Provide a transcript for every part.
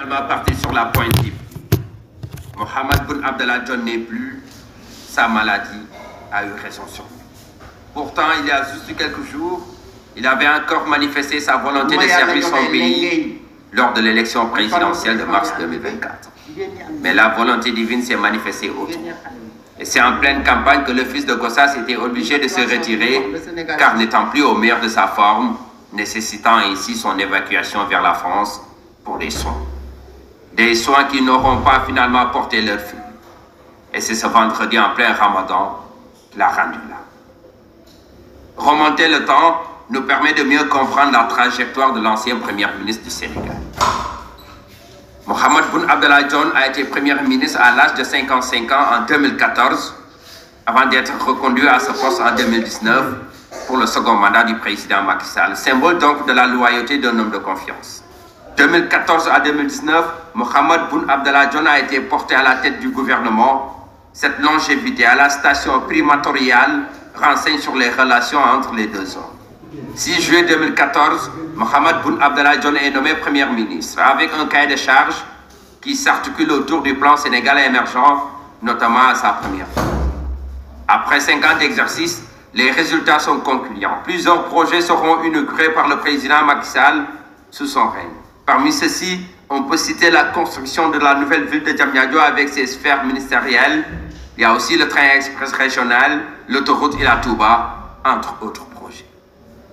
finalement parti sur la pointe libre. Mohamed Boun Abdallah Dionne n'est plus, sa maladie a eu raison sur lui. Pourtant, il y a juste quelques jours, il avait encore manifesté sa volonté de servir son pays lors de l'élection présidentielle de mars 2024. Mais la volonté divine s'est manifestée autrement. Et c'est en pleine campagne que le fils de Gossas était obligé de se retirer, car n'étant plus au meilleur de sa forme, nécessitant ainsi son évacuation vers la France pour des soins. Des soins qui n'auront pas finalement porté leur fruit. Et c'est ce vendredi en plein Ramadan qu'il a rendu là. Remonter le temps nous permet de mieux comprendre la trajectoire de l'ancien Premier ministre du Sénégal. Mohamed Boun Abdallah Dionne a été Premier ministre à l'âge de 55 ans en 2014, avant d'être reconduit à ce poste en 2019 pour le second mandat du président Macky Sall, symbole donc de la loyauté d'un homme de confiance. 2014 à 2019, Mohamed Boun Abdallah Dionne a été porté à la tête du gouvernement. Cette longévité à la station primatoriale renseigne sur les relations entre les deux hommes. 6 juillet 2014, Mohamed Boun Abdallah Dionne est nommé Premier ministre avec un cahier de charges qui s'articule autour du plan Sénégal émergent, notamment à sa première phase. Après 5 ans d'exercice, les résultats sont concluants. Plusieurs projets seront inaugurés par le président Macky Sall sous son règne. Parmi ceux-ci, on peut citer la construction de la nouvelle ville de Diamniadio avec ses sphères ministérielles. Il y a aussi le train express régional, l'autoroute Ila Touba, entre autres projets.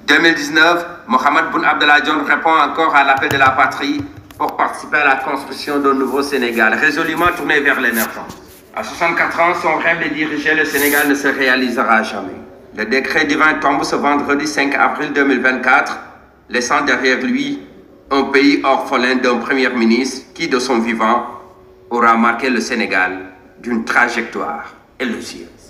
2019, Mohamed Boun Abdallah Dionne répond encore à l'appel de la patrie pour participer à la construction d'un nouveau Sénégal, résolument tourné vers l'émergence. À 64 ans, son rêve de diriger le Sénégal ne se réalisera jamais. Le décret divin tombe ce vendredi 5 avril 2024, laissant derrière lui un pays orphelin d'un Premier ministre qui, de son vivant, aura marqué le Sénégal d'une trajectoire élogieuse.